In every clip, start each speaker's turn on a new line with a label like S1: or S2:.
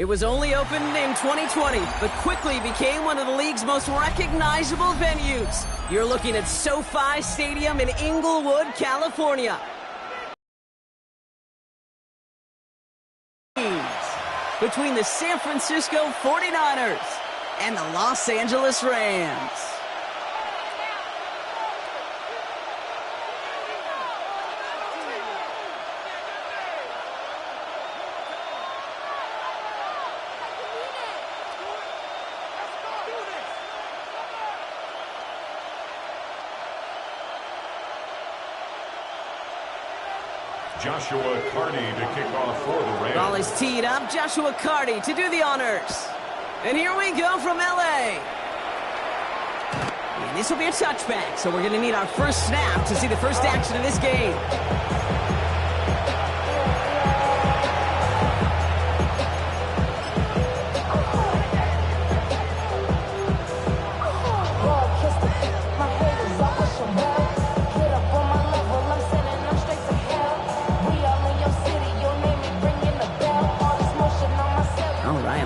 S1: It was only opened in 2020, but quickly became one of the league's most recognizable venues. You're looking at SoFi Stadium in Inglewood, California. Between the San Francisco 49ers and the Los Angeles Rams.
S2: Joshua Carty to kick off for the Rams.
S1: Ball is teed up. Joshua Carty to do the honors. And here we go from LA. And this will be a touchback, so we're going to need our first snap to see the first action of this game.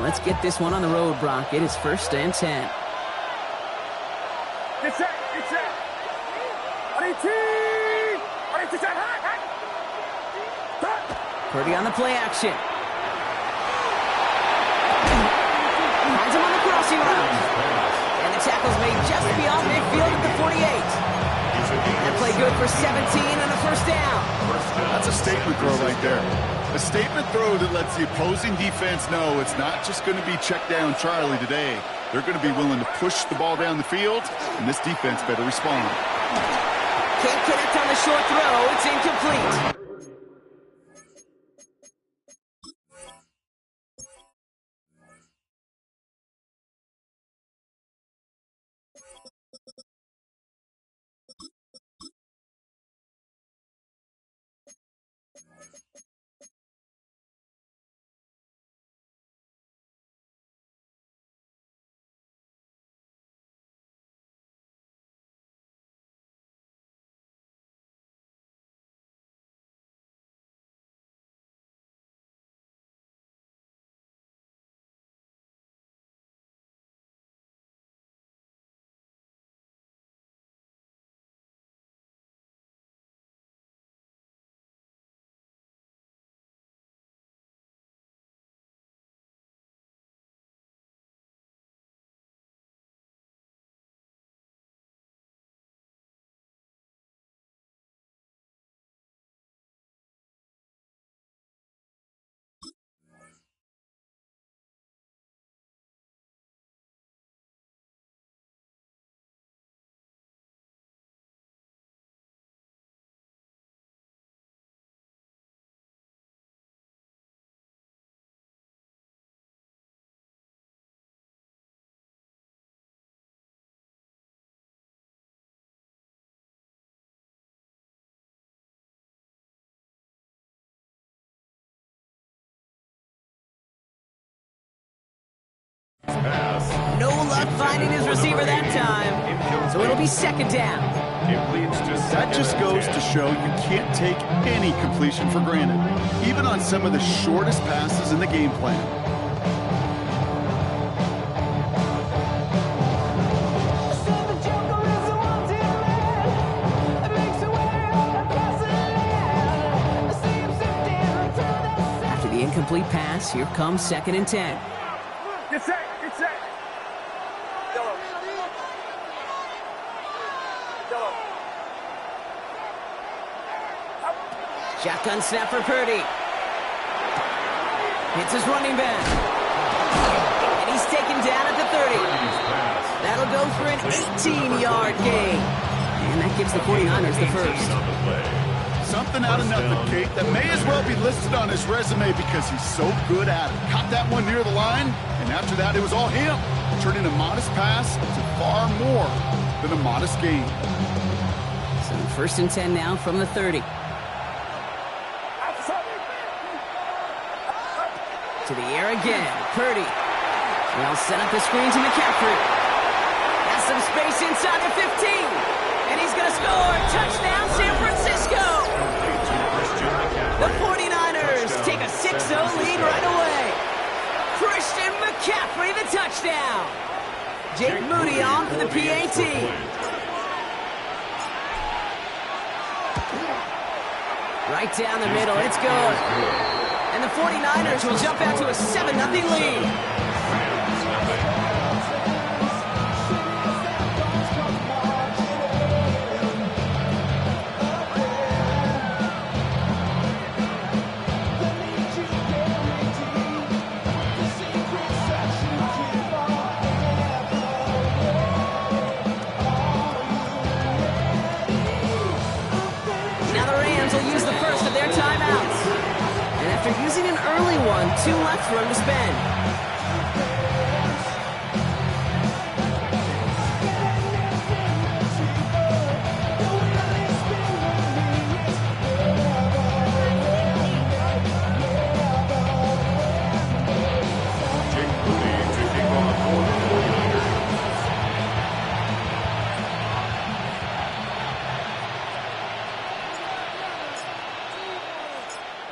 S1: Let's get this one on the road, Brock. It is 1st and 10.
S3: Get set, get set.
S1: Purdy on the play action. Finds him on the crossing route. And the tackle's made just beyond midfield at the 48. That play good for 17 and a first down.
S4: That's a statement throw right there. A statement throw that lets the opposing defense know it's not just going to be check down Charlie today. They're going to be willing to push the ball down the field, and this defense better respond.
S1: Can't connect on the short throw. It's incomplete. No luck finding his receiver that time, so it'll be 2nd down.
S4: That just goes to show you can't take any completion for granted, even on some of the shortest passes in the game plan.
S1: After the incomplete pass, here comes 2nd and 10.
S3: Get set, get set. Yellow. Yellow.
S1: Shotgun snap for Purdy. Hits his running back. And he's taken down at the 30. That'll go for an 18-yard gain. And that gives the 49ers the first.
S4: Something out of nothing, Kate, that may as well be listed on his resume because he's so good at it. Caught that one near the line, and after that, it was all him, turning a modest pass to far more than a modest gain.
S1: So 1st and 10 now from the 30. To the air again, Purdy. Well, set up the screen to McCaffrey. Has some space inside the 15. And he's going to score. Touchdown, San Francisco. The 49ers take a 6-0 lead right away. Christian McCaffrey, the touchdown. Jake Moody on for the PAT. Right down the middle, it's good. And the 49ers will jump out to a 7-0 lead. After using an early one, 2 left for him to spend.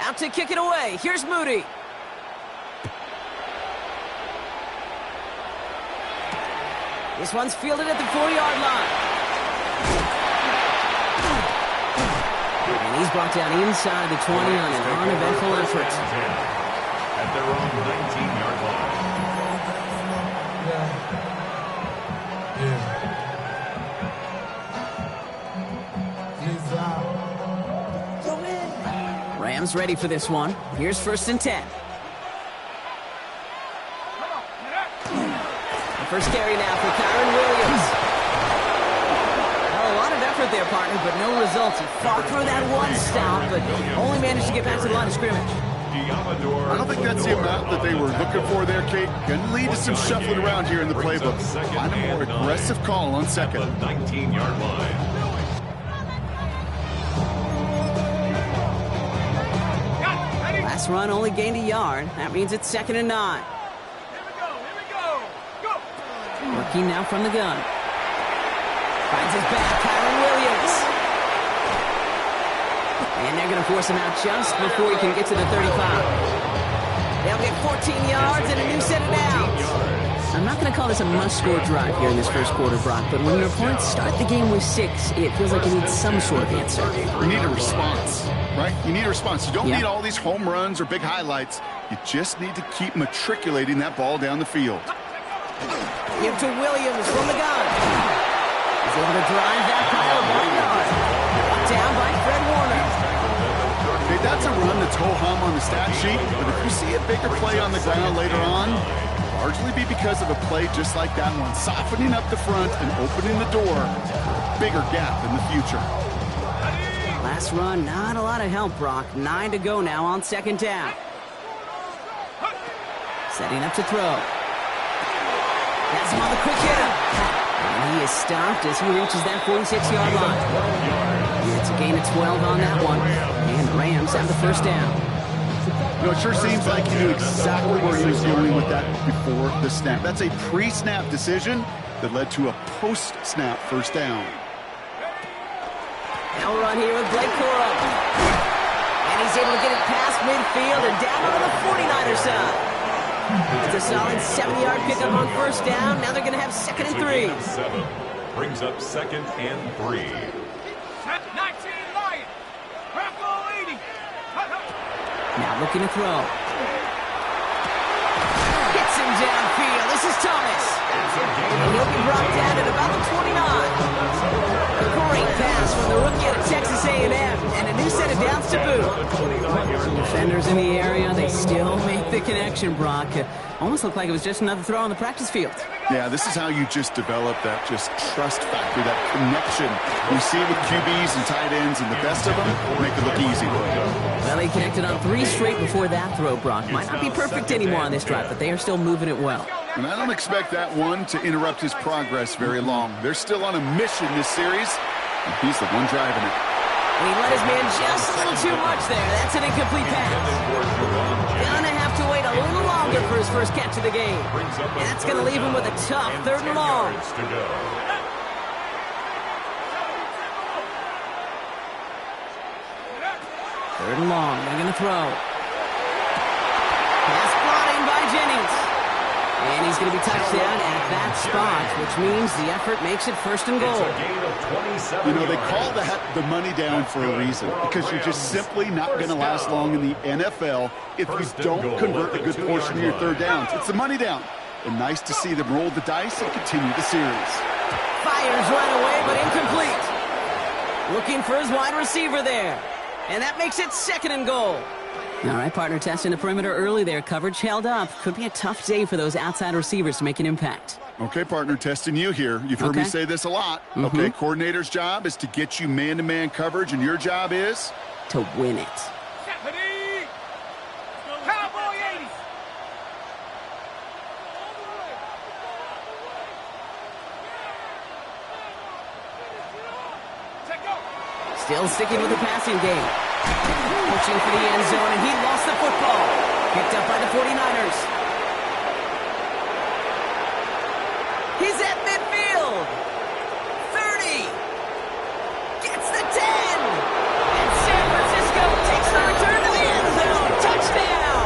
S1: Out to kick it away. Here's Moody. This one's fielded at the 4-yard line. And he's brought down inside the 20 on an uneventful effort.
S2: At their own 19-yard line.
S1: Rams ready for this one. Here's 1st and 10. The first carry now for Kyron Williams. Well, a lot of effort there, partner, but no results. He fought through that one stop, but only managed to get back to the line of scrimmage.
S4: I don't think that's the amount that they were looking for there, Kate. Gonna lead to some shuffling around here in the playbook. Find a more aggressive call on second.
S2: 19-yard line.
S1: Last run only gained a yard. That means it's 2nd and 9.
S3: Here we go. Go.
S1: Working now from the gun. Finds his back, Kyron Williams. And they're going to force him out just before he can get to the 35. They'll get 14 yards and a new set of downs. I'm not going to call this a must-score drive here in this first quarter, Brock, but when your opponents start the game with 6, it feels like you need some sort of answer.
S4: You need a response, right? You need a response. You don't need all these home runs or big highlights. You just need to keep matriculating that ball down the field.
S1: Give to Williams from the gun. He's able to drive that pile of 1 yard. Brought down by Fred Warner.
S4: Okay, that's a run that's ho-hum on the stat sheet, but if you see a bigger play on the ground later on, largely be because of a play just like that one, softening up the front and opening the door, bigger gap in the future.
S1: Last run, not a lot of help, Brock. 9 to go now on 2nd down. Setting up to throw. That's him on the quick hitter. And he is stopped as he reaches that 46-yard line. It's a gain of 12 on that one. And the Rams have the 1st down.
S4: You know, it sure seems like he knew exactly where he was going with that before the snap. That's a pre-snap decision that led to a post-snap 1st down.
S1: Now we're on here with Blake Corum. And he's able to get it past midfield and down on the 49er side. It's a solid 7-yard pickup on 1st down. Now they're going to have 2nd and 3.
S2: 7 brings up 2nd and 3.
S3: 19 Lions. Purple 80.
S1: Now looking to throw. Hits him downfield. This is Thomas. And he'll be brought down at about the 29. A great pass from the rookie out of Texas A&M. And a new set of downs to boot. Defenders in the area, they still make the connection, Brock. Almost looked like it was just another throw on the practice field.
S4: Yeah, this is how you just develop that just trust factor, that connection. We see it with QBs and tight ends, and the best of them make it look easy.
S1: Well, they connected on 3 straight before that throw, Brock. Might not be perfect anymore on this drive, but they are still moving it well.
S4: And I don't expect that one to interrupt his progress very long. They're still on a mission this series, and he's the one driving it.
S1: And he let his man just a little too much there. That's an incomplete pass. Gonna have to wait a little longer for his first catch of the game. And that's gonna leave him with a tough 3rd and long. 3rd and long. They're gonna throw. Pass brought in by Jennings. And he's going to be touched down at that spot, which means the effort makes it first and goal.
S2: It's a gain of 27
S4: You know, they
S2: yards.
S4: call that the money down for a reason, because you're just simply not going to last long in the NFL if you don't convert a good portion of your third downs. It's the money down. And nice to see them roll the dice and continue the series.
S1: Fires right away, but incomplete. Looking for his wide receiver there. And that makes it second and goal. All right, partner, testing the perimeter early there. Coverage held up. Could be a tough day for those outside receivers to make an impact.
S4: Okay, partner, testing you here. You've heard me say this a lot. Okay, coordinator's job is to get you man-to-man coverage, and your job is?
S1: To win it.
S3: Stephanie! Cowboy 80! Take go!
S1: Still sticking with the passing game. Pushing for the end zone, and he lost the football. Picked up by the 49ers. He's at midfield. 30. Gets the 10. And San Francisco takes the return to the end zone. Touchdown.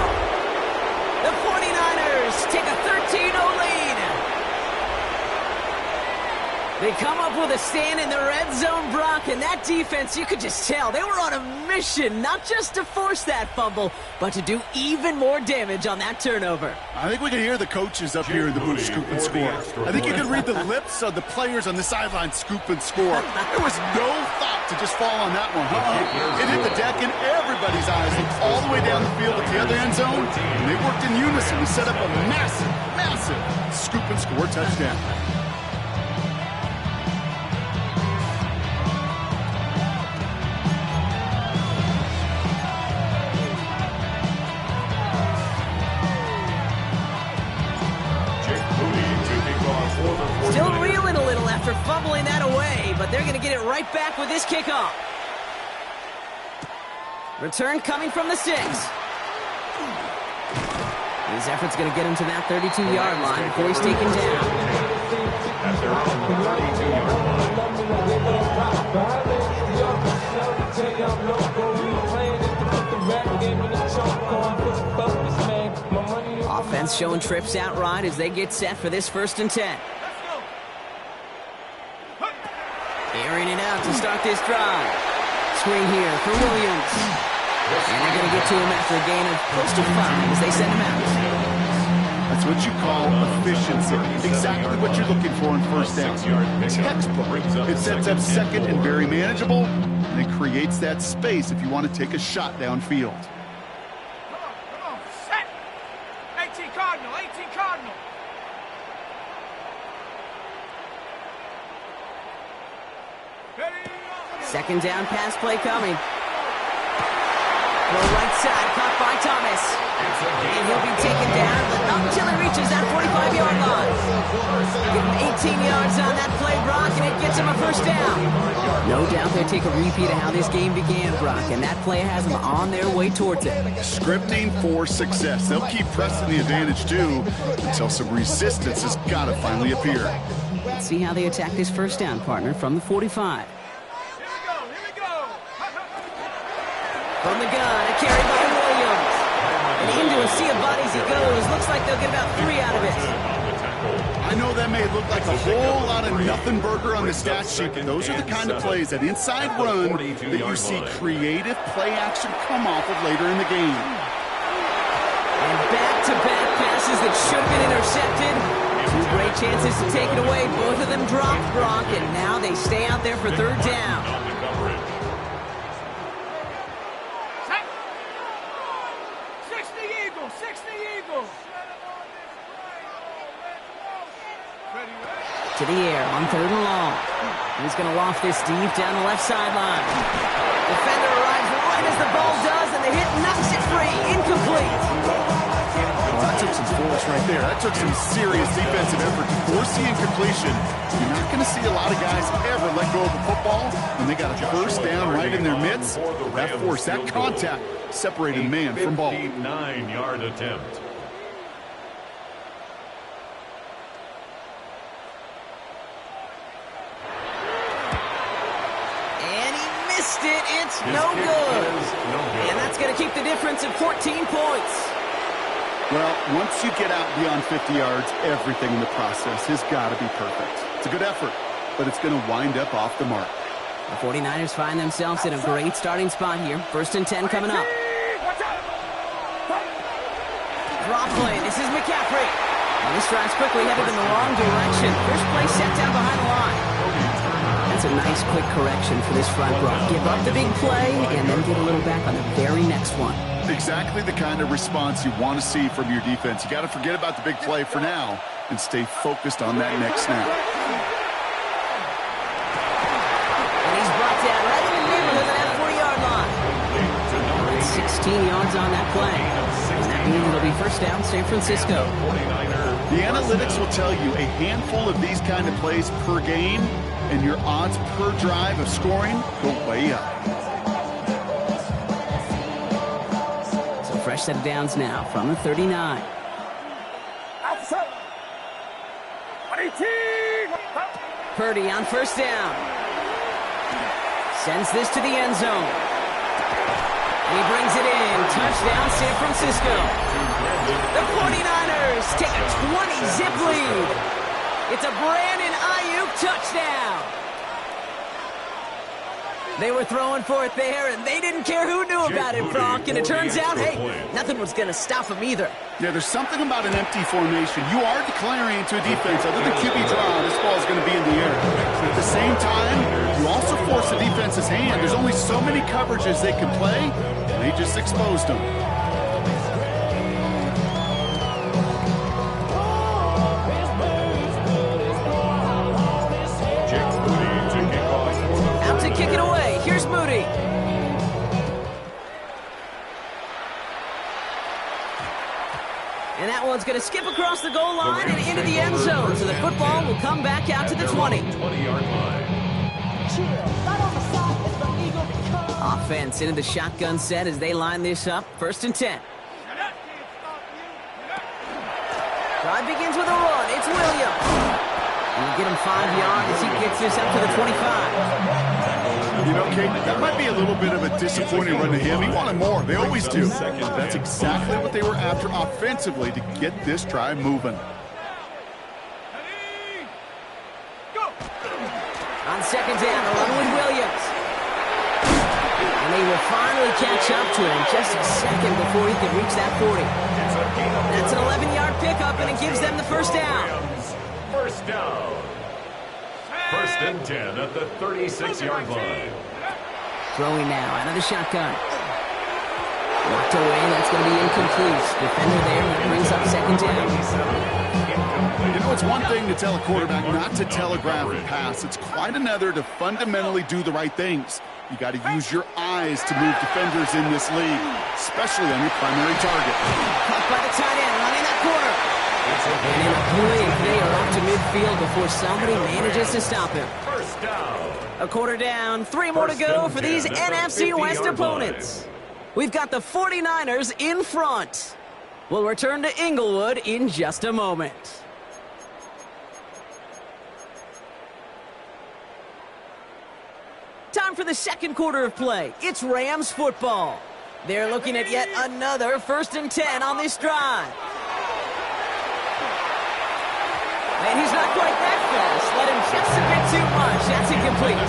S1: The 49ers take a 13-0 lead. They come up with a stand in the red zone, Brock, and that defense, you could just tell, they were on a mission, not just to force that fumble, but to do even more damage on that turnover.
S4: I think we can hear the coaches up here in the booth scoop and score. I think you can read the lips of the players on the sideline scoop and score. There was no thought to just fall on that one. It hit the deck, and everybody's eyes looked all the way down the field at the other end zone, and they worked in unison to set up a massive, massive scoop and score touchdown.
S1: Still reeling a little after fumbling that away, but they're going to get it right back with this kickoff. Return coming from the 6. His effort's going to get him to that 32-yard line before he's taken down.
S2: At their own 32-yard line.
S1: Offense showing trips out right as they get set for this 1st and 10. Airing it out to start this drive. Swing here for Williams. And they're going to get to him after a gain of close to 5 as they send him out.
S4: That's what you call efficiency. Exactly what you're looking for in first down. Textbook. It sets up second and very manageable, and it creates that space if you want to take a shot downfield.
S3: Come on, set! 18 Cardinal, 18 Cardinal!
S1: Second down pass play coming. Go right side, caught by Thomas. And he'll be taken down, but not until he reaches that 45-yard line. Give him 18 yards on that play, Brock, and it gets him a first down. No doubt they take a repeat of how this game began, Brock, and that play has them on their way towards it.
S4: Scripting for success. They'll keep pressing the advantage, too, until some resistance has got to finally appear.
S1: Let's see how they attack this first down, partner, from the 45. From the gun, a carry by Williams. And into a sea of bodies he goes. Looks like they'll get about 3 out of it.
S4: I know that may look like a whole lot of nothing burger on the stat sheet, but those are the kind of plays, that inside run, that you see creative play action come off of later in the game.
S1: And back-to-back passes that should have been intercepted. 2 great chances to take it away. Both of them dropped, Brock, and now they stay out there for third down.
S3: 60 Eagles!
S1: To the air on 3rd and long. He's going to loft this deep down the left sideline. Defender arrives right as the ball does, and the hit knocks it free. Incomplete.
S4: Well, that took some force right there. That took some serious defensive effort to force the incompletion. You're not going to see a lot of guys ever let go of the football when they got a first down right in their midst. That force, that contact, separated man from ball.
S2: 59-yard attempt.
S1: It's no good. And that's going to keep the difference at 14 points.
S4: Well, once you get out beyond 50 yards, everything in the process has got to be perfect. It's a good effort, but it's going to wind up off the mark.
S1: The 49ers find themselves in a great starting spot here. 1st and 10 coming up. Drop play. This is McCaffrey. And this drive's quickly headed in the wrong direction. First play set down behind the line. That's a nice quick correction for this front row. Give up the big play and then get a little back on the very next one.
S4: Exactly the kind of response you want to see from your defense. You got to forget about the big play for now and stay focused on that next snap.
S1: And he's brought down right in the neighborhood of that 40-yard line. That's 16 yards on that play. And that means it'll be first down, San Francisco.
S4: The analytics will tell you a handful of these kind of plays per game, and your odds per drive of scoring go way up.
S1: Fresh set of downs now from the 39. Purdy on first down. Sends this to the end zone. And he brings it in. Touchdown, San Francisco. The 49ers take a 20-zip lead. It's a Brandon Ayuk touchdown. They were throwing for it there, and they didn't care who knew about it, Brock. And it turns out, hey, nothing was going to stop them either.
S4: Yeah, there's something about an empty formation. You are declaring to a defense, other than QB draw, this ball is going to be in the air. But at the same time, you also force the defense's hand. There's only so many coverages they can play, and they just exposed them.
S1: Kick it away. Here's Moody. And that one's going to skip across the goal line and into the end zone. So the football will come back out to the 20.
S2: 20-yard line.
S1: Offense into the shotgun set as they line this up. 1st and 10. Drive begins with a run. It's Williams. We'll get him 5 yards as he gets this up to the 25.
S4: You know, Kate, that might be a little bit of a disappointing run to him. He wanted more. They always do. That's exactly what they were after offensively to get this drive moving.
S1: On 2nd down, a run with Williams. And they will finally catch up to him just a second before he can reach that 40. That's an 11-yard pickup, and it gives them the first down.
S2: First down. 1st and 10 at the 36-yard line.
S1: Throwing now out of the shotgun. Knocked away, that's going to be incomplete. Defender there, that brings up 2nd down.
S4: You know, it's one thing to tell a quarterback not to telegraph a pass. It's quite another to fundamentally do the right things. You got to use your eyes to move defenders in this league, especially on your primary target.
S1: Caught by the tight end, running that corner. And in a blink, they are up to midfield before somebody manages to stop him.
S2: First down.
S1: A quarter down, 3 more to go for these NFC West opponents. We've got the 49ers in front. We'll return to Inglewood in just a moment. Time for the second quarter of play. It's Rams football. They're looking at yet another 1st and 10 on this drive. And he's not quite that fast. Let him just a bit too much. That's incomplete.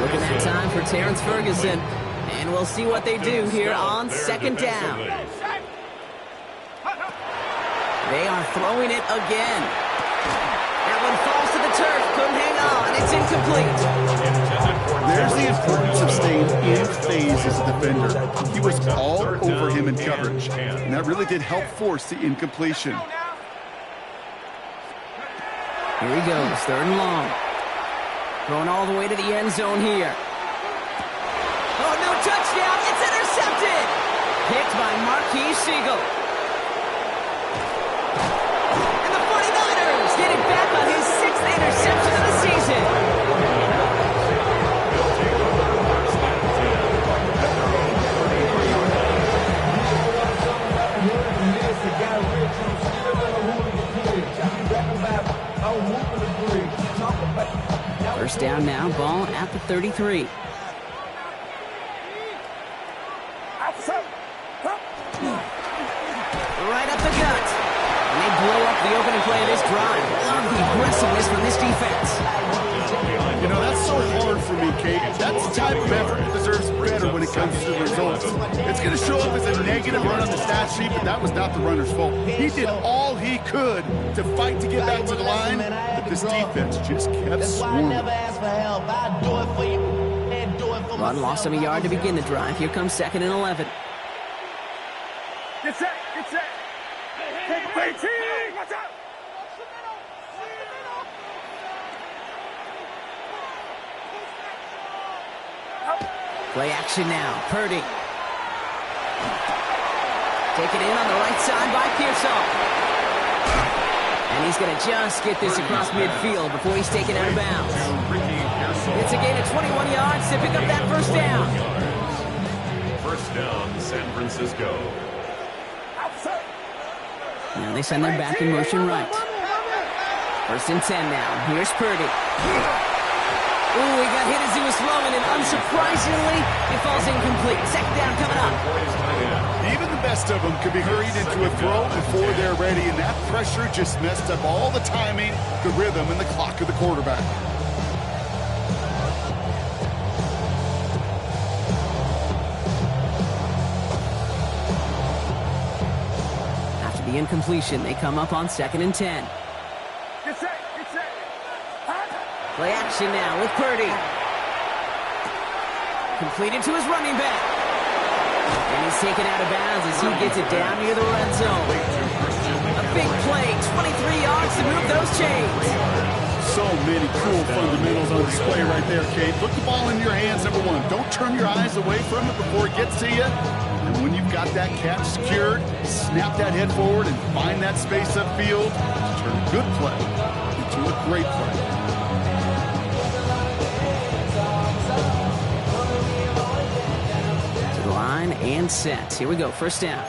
S1: Looking at time for Terrence Ferguson. And we'll see what they do here on 2nd down. They are throwing it again. That one falls to the turf. Couldn't hang on. It's incomplete.
S4: There's the importance of staying in phase as a defender. He was all over him in coverage. And that really did help force the incompletion.
S1: Here he goes, 3rd and long. Throwing all the way to the end zone here. Oh, no touchdown. It's intercepted. Picked by Marquise Siegel. And the 49ers getting back on his 6th interception of the season. First down now, ball at the 33. Right up the opening play of this drive. Love the aggressiveness from this defense.
S4: You know, that's so hard for me, Kate. That's the type of effort that deserves better when it comes to the results. It's going to show up as a negative run on the stat sheet, but that was not the runner's fault. He did all he could to fight to get back to the line, but this defense just kept swarming.
S1: Run lost him a yard to begin the drive. Here comes 2nd and 11.
S3: Get set, get set. Take a play, team. Watch out.
S1: Play action now. Purdy. Taken in on the right side by Pearsall. And he's going to just get this across midfield before he's taken out of bounds. It's a gain of 21 yards to pick up that first down.
S2: First down, San Francisco.
S1: Now they send their back in motion right. 1st and 10 now. Here's Purdy. Ooh, he got hit as he was throwing, and unsurprisingly, it falls incomplete. 2nd down coming up.
S4: Even the best of them could be hurried into a throw before they're ready, and that pressure just messed up all the timing, the rhythm, and the clock of the quarterback.
S1: After the incompletion, they come up on 2nd and 10.
S3: Get set, get set.
S1: Play action now with Purdy. Completed to his running back. And he's taken out of bounds as he gets it down near the red zone. A big play, 23 yards to move those chains.
S4: So many cool fundamentals on display right there, Kate. Put the ball in your hands, number one. Don't turn your eyes away from it before it gets to you. And when you've got that catch secured, snap that head forward and find that space upfield to turn a good play into a great play.
S1: Line and set. Here we go. 1st down.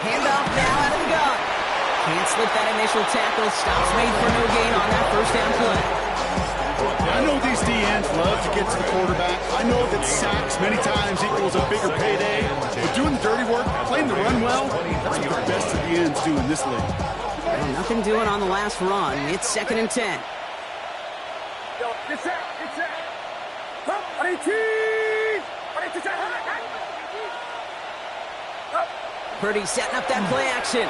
S1: Handoff now out of the gun. Can't slip that initial tackle. Stops made for no gain on that 1st down play.
S4: I know these DNs love to get to the quarterback. I know that sacks many times equals a bigger payday. But doing the dirty work, playing the run well, that's what the best of the ends do in this league.
S1: Well, nothing doing on the last run. It's 2nd and 10.
S3: Yo, get set, get set.
S1: Purdy setting up that play action.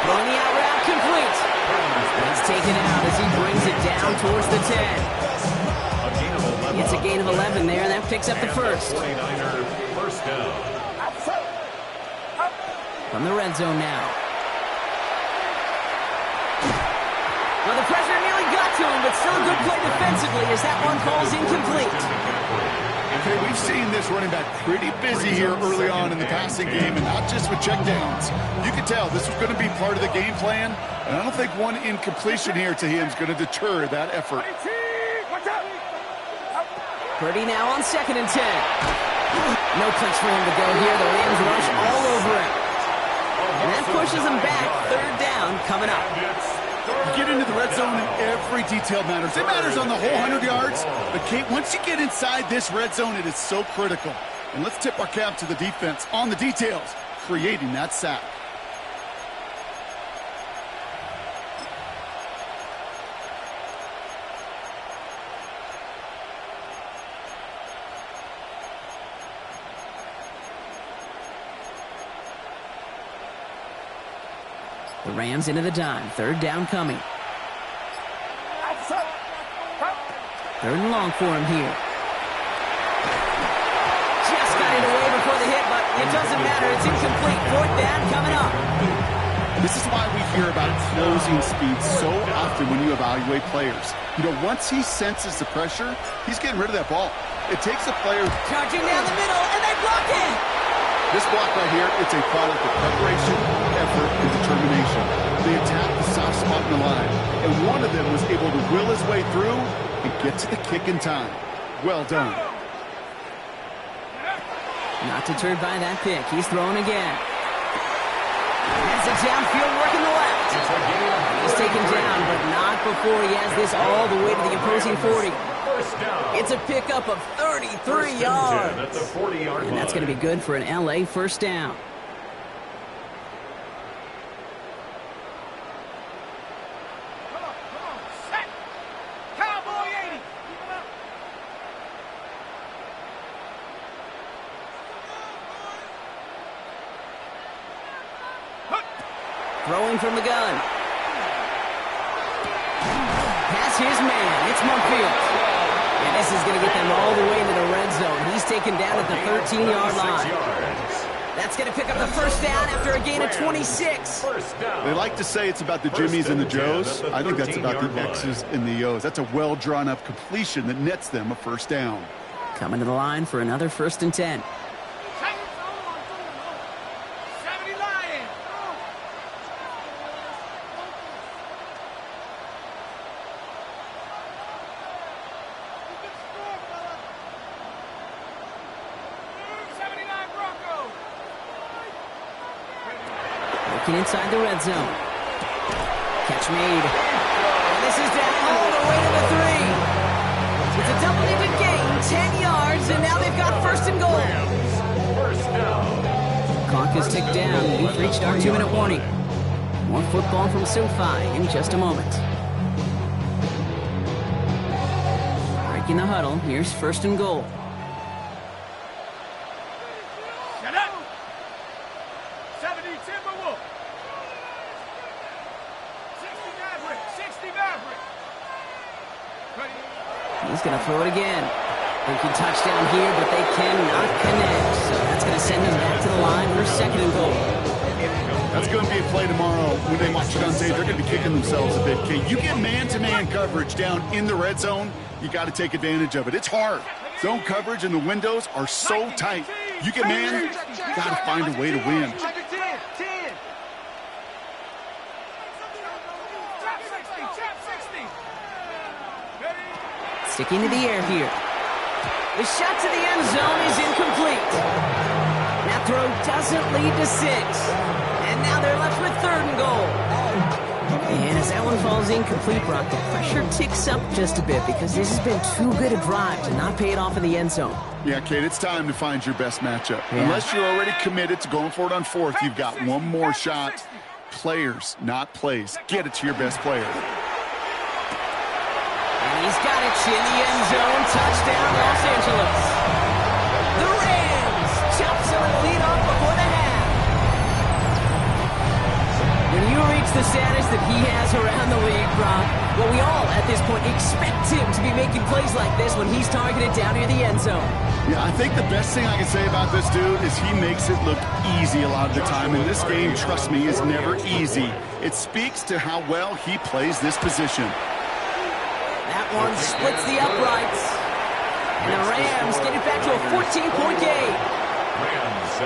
S1: Throwing the out route complete. He's taken out as he brings it down towards the 10. It's a gain of 11 there, and that picks up the first.
S2: 49er, first down.
S1: From the red zone now. Well, the pressure nearly got to him, but still a good play defensively as that one falls incomplete.
S4: Okay, we've seen this running back pretty busy here early on in the passing game, and not just with checkdowns. You could tell this was going to be part of the game plan, and I don't think one incompletion here to him is going to deter that effort.
S1: Purdy now on 2nd and 10. No place for him to go here. The Rams rush all over him. And that pushes him back. 3rd down coming up.
S4: You get into the red zone and every detail matters. It matters on the whole 100 yards. But, Kate, once you get inside this red zone, it is so critical. And let's tip our cap to the defense on the details, creating that sack.
S1: The Rams into the dime. 3rd down coming. 3rd and long for him here. Just got it away before the hit, but it doesn't matter. It's incomplete. 4th down coming up.
S4: This is why we hear about closing speed so often when you evaluate players. You know, once he senses the pressure, he's getting rid of that ball. It takes a player
S1: Charging down the middle, and they block it.
S4: This block right here, it's a product of preparation, effort, and determination. They attacked the soft spot in the line, and one of them was able to will his way through and get to the kick in time. Well done.
S1: Not deterred by that pick. He's throwing again. Has it downfield, working the left. He's taken down, but not before he has this all the way to the opposing 40.
S2: First down.
S1: It's a pickup of 33
S2: First and 10
S1: yards.
S2: at the 40-yard line.
S1: And that's going to be good for an LA first down.
S3: Come on, set. Cowboy 80. Keep it up.
S1: Throwing from the gun. Has his man. It's Mumfield. And this is going to get them all the way into the red zone. He's taken down at the 13-yard line. That's going to pick up the first down after a gain of 26.
S4: They like to say it's about the Jimmies and the Joes. I think that's about the X's and the O's. That's a well-drawn-up completion that nets them a first down.
S1: Coming to the line for another 1st and 10.
S3: 70 Lions.
S1: Looking inside the red zone. Catch made. And this is down all the way to the 3. It's a double-digit gain, 10 yards, and now they've got 1st and goal.
S2: First down.
S1: Clock is ticked down. We've reached our 2-minute warning. More football from SoFi in just a moment. Breaking the huddle. Here's 1st and goal.
S3: Shut up. 70 Timberwolf. 60 Maverick. 60 Maverick. Ready?
S1: He's going to throw it again. Thinking touchdown here, but they cannot connect. So that's going to send him back to the line for 2nd and goal.
S4: That's going to be a play tomorrow. When they watch it on tape, they're going to be kicking themselves a bit, Kate. You get man-to-man coverage down in the red zone, you got to take advantage of it. It's hard. Zone coverage and the windows are so tight. You get man, you got to find a way to win.
S3: Trap 60. Trap 60. Ready?
S1: Sticking to the air here. The shot to the end zone is incomplete. That throw doesn't lead to 6. And now they're left with 3rd and goal. And as that one falls incomplete, Brock, the pressure ticks up just a bit because this has been too good a drive to not pay it off in the end zone.
S4: Yeah, Kate, it's time to find your best matchup.
S1: Yeah.
S4: Unless you're already committed to going for it on 4th, you've got one more shot. Players, not plays. Get it to your best player.
S1: And he's got it in the end zone. Touchdown, Los Angeles. The Rams chop some of the lead off before the half. When you reach the status that he has around the league, Brock, well, we all at this point expect him to be making plays like this when he's targeted down near the end zone.
S4: Yeah, I think the best thing I can say about this dude is he makes it look easy a lot of the time. And this game, trust me, is never easy. It speaks to how well he plays this position.
S1: That one splits the uprights. And the Rams get it back to a 14-point game.
S2: Rams 7.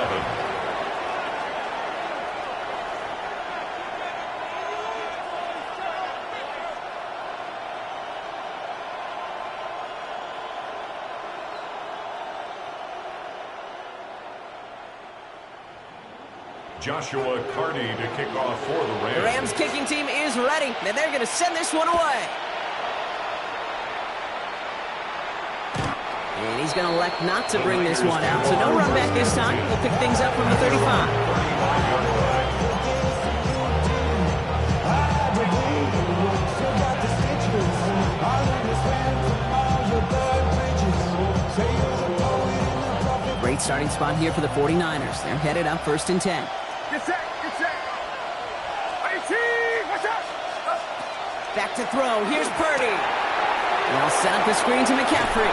S2: Joshua Carney to kick off for the Rams.
S1: The Rams kicking team is ready, and they're going to send this one away. And he's going to elect not to bring this one out, so no run back this time. He'll pick things up from the 35. Great starting spot here for the 49ers. They're headed up 1st and 10.
S3: Get set. 18. Watch out.
S1: Back to throw. Here's Purdy. They'll set up the screen to McCaffrey.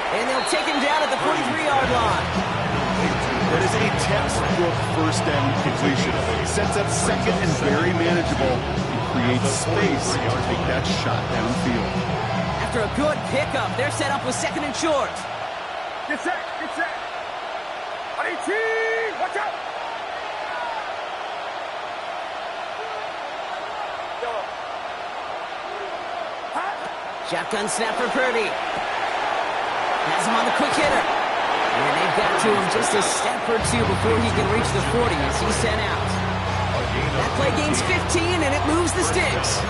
S1: And they'll take him down at the 43-yard line.
S4: That is a textbook first down completion. Sets up 2nd and very manageable. And creates space to take that shot downfield.
S1: After a good pickup, they're set up with 2nd and short.
S3: Get set. 18. Watch out.
S1: Shotgun snap for Purdy. Has him on the quick hitter. And they've got to him just a step or two before he can reach the 40 as he's sent out. That play gains 15, and it moves the sticks.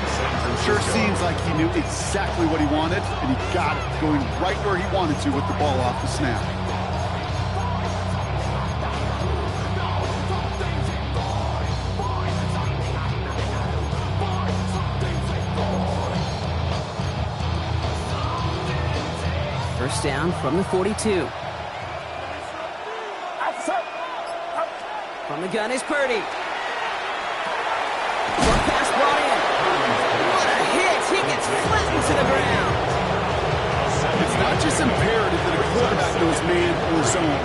S4: Sure seems like he knew exactly what he wanted, and he got it, going right where he wanted to with the ball off the snap.
S1: First down from the 42. From the gun is Purdy. Short pass brought in. What a hit! He gets flattened to the ground.
S4: It's not just imperative that a quarterback knows man or zone.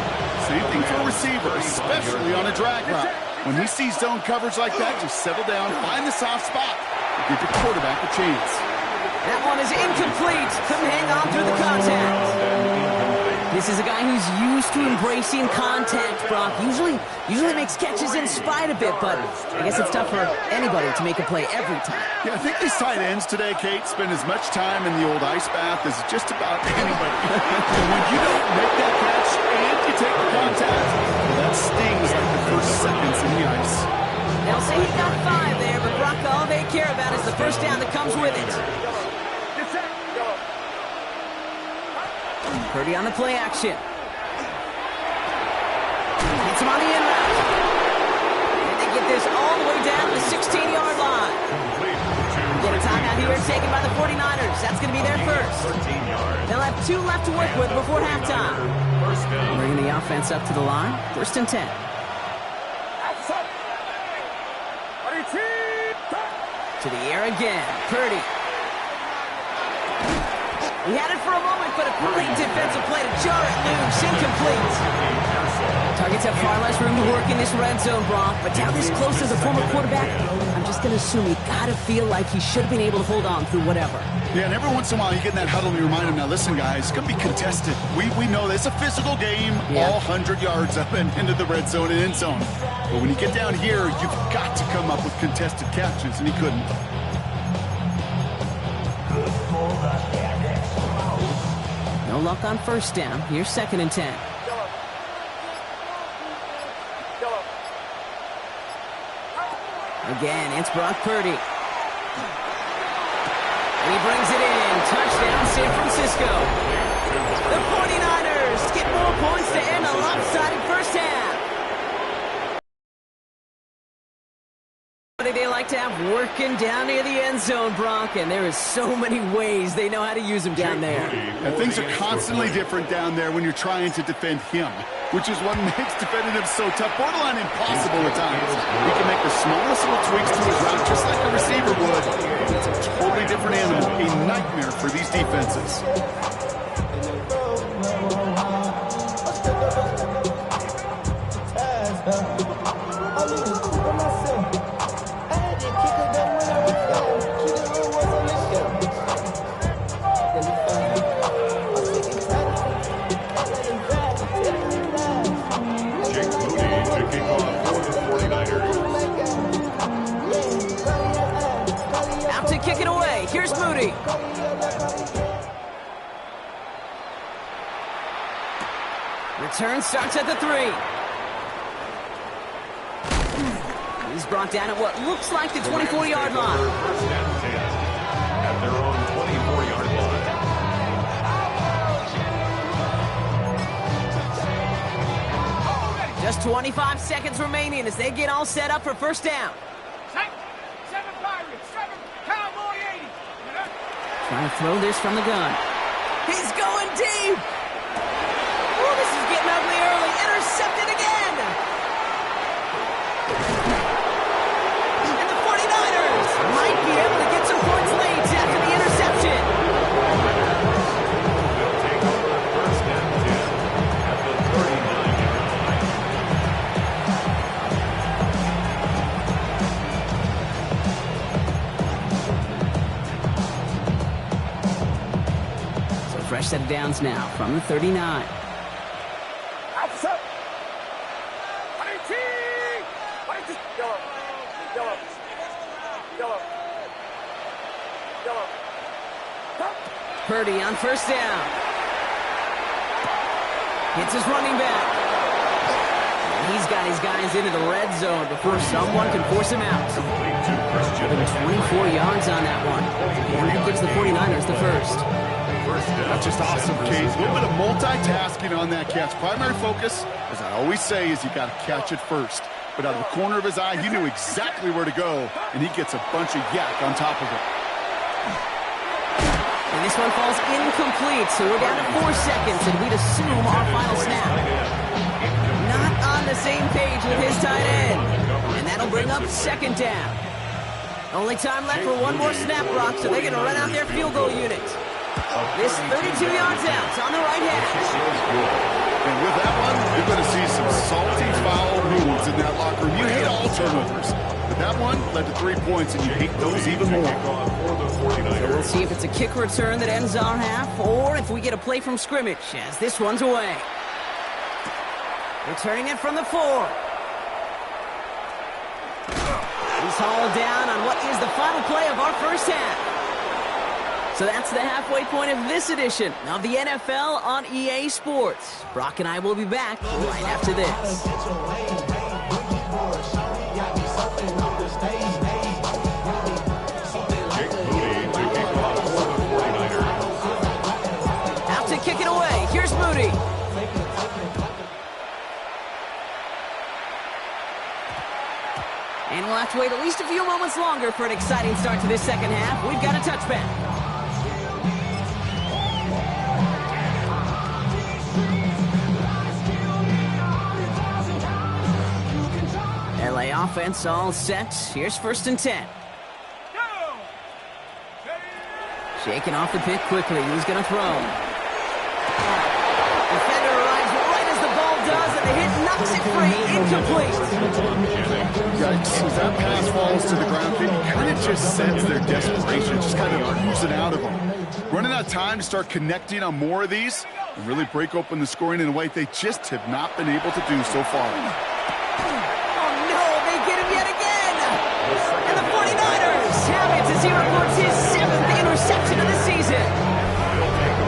S4: Same thing for a receiver, especially on a drag route. When he sees zone coverage like that, just settle down, find the soft spot, and give your quarterback a chance.
S1: That one is incomplete. Couldn't hang on through the contact. This is a guy who's used to embracing contact, Brock. Usually makes catches in spite of it, but I guess it's tough for anybody to make a play every time.
S4: Yeah, I think these tight ends today, Kate, spend as much time in the old ice bath as just about anybody. And when you don't make that catch and you take the contact, well, that stings like the first seconds in the ice.
S1: They'll say he got 5 there, but Brock, all they care about is the first down that comes with it. Purdy on the play action. Hits him on the in route. And they get this all the way down to the 16-yard line. Get a timeout here taken by the 49ers. That's going to be their first. They'll have 2 left to work with before halftime. Bringing the offense up to the line. First and 10. To the air again. Purdy. He had it for a moment, but a great defensive play to jar it loose. Incomplete. Targets have far less room to work in this red zone, Brock. But down this close as a former quarterback, I'm just going to assume you got to feel like he should have been able to hold on through whatever.
S4: Yeah, and every once in a while you get in that huddle and you remind him, now listen, guys, it's going to be contested. We know this. It's a physical game, all 100 yards up and into the red zone and end zone. But when you get down here, you've got to come up with contested catches, and he couldn't.
S1: No luck on first down. Here's second and 10. Again, it's Brock Purdy. And he brings it in. Touchdown, San Francisco. The 49ers get more points to end a lopsided first half. What do they like to have working down near the end zone, Brock? And there is so many ways they know how to use them down there.
S4: And things are constantly different down there when you're trying to defend him, which is what makes defending him so tough, borderline impossible at times. He can make the smallest little tweaks to his route just like a receiver would. It's a totally different animal, a nightmare for these defenses.
S1: Kick it away. Here's Moody. Return starts at the 3. He's brought down at what looks like the 24-yard line.
S2: First down 10 at their own 24-yard line.
S1: Just 25 seconds remaining as they get all set up for first down. Trying to throw this from the gun. He's going deep. Oh, this is getting ugly early. Intercepted again. And the 49ers might be able to get some points late after the interception.
S2: They'll take over first and 10 at the 39-yard line.
S1: Fresh set of downs now from the 39. Purdy on first down. Hits his running back. He's got his guys into the red zone before someone can force him out. 24 yards on that one. And that gives the 49ers the first.
S4: That's just awesome, Kate. A little bit of multitasking on that catch. Primary focus, as I always say, is you got to catch it first. But out of the corner of his eye, he knew exactly where to go, and he gets a bunch of yak on top of it.
S1: And this one falls incomplete, so we're down to 4 seconds, and we'd assume our final snap. Not on the same page with his tight end. And that'll bring up second down. Only time left for one more snap, Brock, so they're going to run out their field goal unit. This 32 yards out on the right hash.
S4: And with that one, you're going to see some salty foul moves in that locker room. You hate all turnovers. But that one led to 3 points, and you hate those even more.
S1: So we'll see if it's a kick return that ends our half, or if we get a play from scrimmage, as this one's away. Returning it from the 4. He's hauled down on what is the final play of our first half. So that's the halfway point of this edition of the NFL on EA Sports. Brock and I will be back right after this. Out to kick it away. Here's Moody. And we'll have to wait at least a few moments longer for an exciting start to this second half. We've got a touchback. LA offense all set. Here's 1st and 10. Shaking off the pick quickly. Who's going to throw? Defender arrives right as the ball does, and the hit knocks it free. Incomplete.
S4: Yikes. As that pass falls to the ground, you kind of just sense their desperation, just kind of oozing out of them. Running out of time to start connecting on more of these and really break open the scoring in a way they just have not been able to do so far.
S1: And the 49ers have it as he records his 7th interception of the season.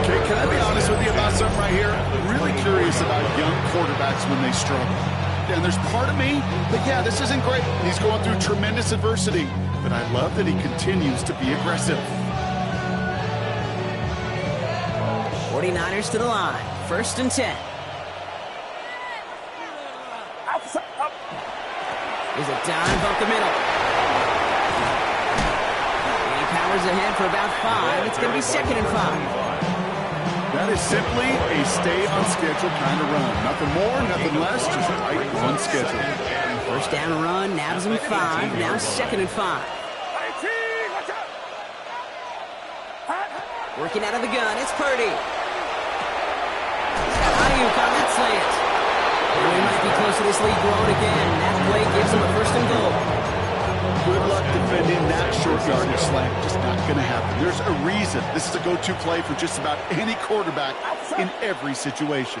S4: Okay, can I be honest with you about something right here? I'm really curious about young quarterbacks when they struggle. And there's part of me that, yeah, this isn't great. He's going through tremendous adversity. But I love that he continues to be aggressive.
S1: 49ers to the line. 1st and 10. Here's a dive up the middle. And he powers ahead for about 5. It's going to be 2nd and 5.
S4: That is simply a stay on schedule kind of run. Nothing more, nothing less, just right on schedule.
S1: First down run, nabs him 5. Now 2nd and 5. Working out of the gun, it's Purdy. He's got Ayuk on that slant. And we might be close to this lead growing again. That play gives him a 1st and goal.
S4: Good luck defending that short yardage slant. Just not going to happen. There's a reason this is a go-to play for just about any quarterback in every situation.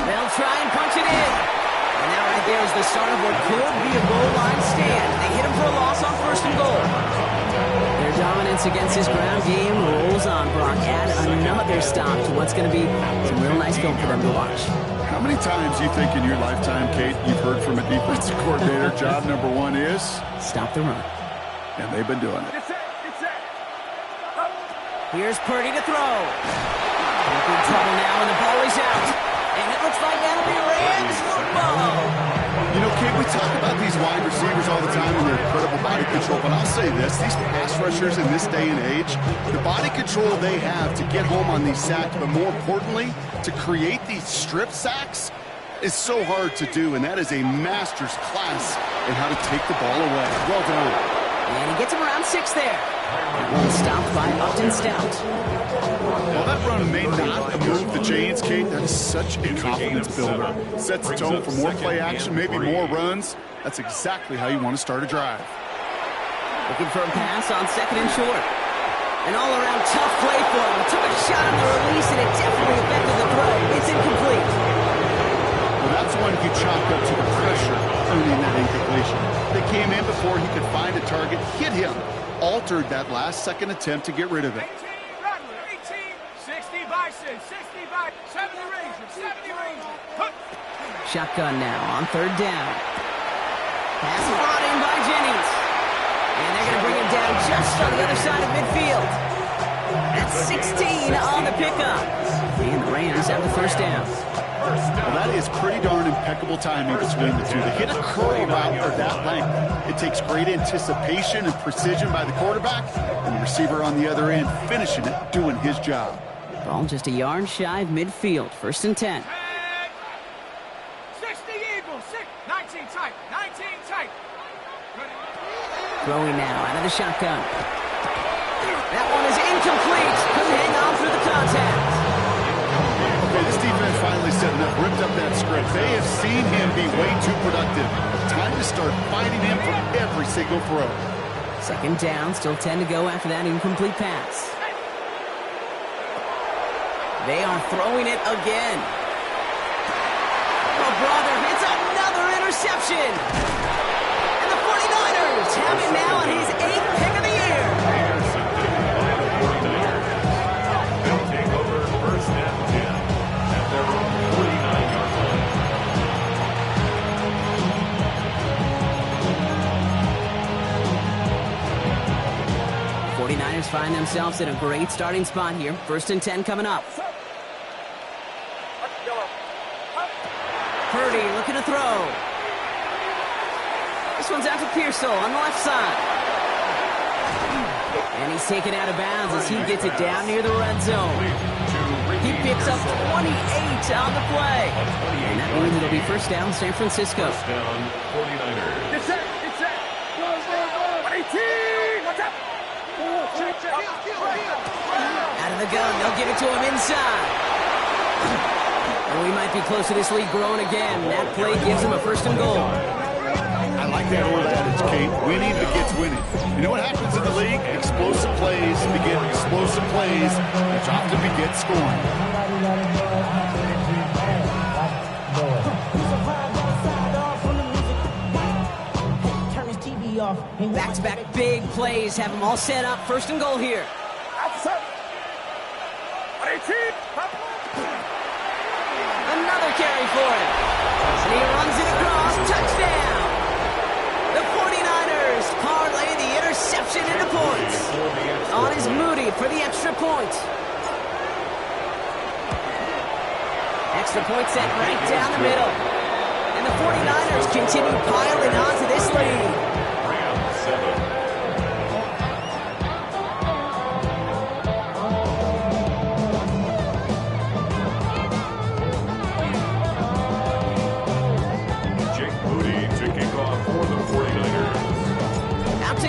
S1: They'll try and punch it in. And that right there is the start of what could be a goal line stand. They hit him for a loss on 1st and goal. Their dominance against his ground game rolls on. Brock add another stop to what's going to be some real nice film for them to watch.
S4: How many times do you think in your lifetime, Kate, you've heard from a defensive coordinator, job number 1 is?
S1: Stop the run.
S4: And they've been doing it.
S1: Here's Purdy to throw. In big trouble now, and the ball is out. And it looks like that'll be Rams football.
S4: You know, Kate, we talk about these wide receivers all the time and their incredible body control, but I'll say this, these pass rushers in this day and age, the body control they have to get home on these sacks, but more importantly, to create these strip sacks is so hard to do, and that is a master's class in how to take the ball away. Well done.
S1: And he gets him around 6 there. One stopped by Upton Stout.
S4: While that run may not have moved the chains, Kate, that is such a confidence builder. Sets the tone for more play action, maybe more runs. That's exactly how you want to start a drive.
S1: Looking for a pass on 2nd and short. An all-around tough play for him. He took a shot on the release, and it definitely affected the throw. It's incomplete.
S4: Well, that's one you chalk up to the pressure earning that incompletion. They came in before he could find a target, hit him, altered that last-second attempt to get rid of it.
S3: 60 by 6.
S1: Shotgun now on third down. Pass brought in by Jennings. And they're going to bring him down just on the other side of midfield. That's 16 on the pickup. And the Rams have the first down.
S4: Well, that is pretty darn impeccable timing between the two. To hit a curl route for that length, it takes great anticipation and precision by the quarterback, and the receiver on the other end finishing it, doing his job.
S1: Ball just a yard shy of midfield. First and 10.
S3: 60 Eagles, 19 tight, 19 tight.
S1: Throwing now out of the shotgun. That one is incomplete. Couldn't hang on through the contact.
S4: Okay, this defense finally setting up, ripped up that script. They have seen him be way too productive. Time to start fighting him for every single throw.
S1: Second down, still 10 to go after that incomplete pass. They are throwing it again. Oh, brother, it's another interception. And the 49ers have it now on his 8th pick of the year.
S2: They'll take over first and 10 at their own 49-yard line.
S1: 49ers find themselves in a great starting spot here. First and 10 coming up. Purdy looking to throw. This one's out to Pearsall on the left side. And he's taken out of bounds as he gets it down near the red zone. He picks up 28 on the play. And that means it'll be first down San Francisco.
S2: First down, 49ers.
S3: Get set, get set. 18, what's up?
S1: Out of the gun, they'll give it to him inside. And we might be close to this lead growing again. That play gives him a first and goal.
S4: I like that old adage, Kate. Winning begets winning. You know what happens in the league? Explosive plays begin explosive plays, which often begets scoring.
S1: Back-to-back big plays have them all set up. First and goal here. Another carry for him. And he runs it across. Touchdown. The 49ers parlay the interception into points. On is Moody for the extra point. Extra point set right down the middle. And the 49ers continue piling on to this lead.
S2: Rams 7.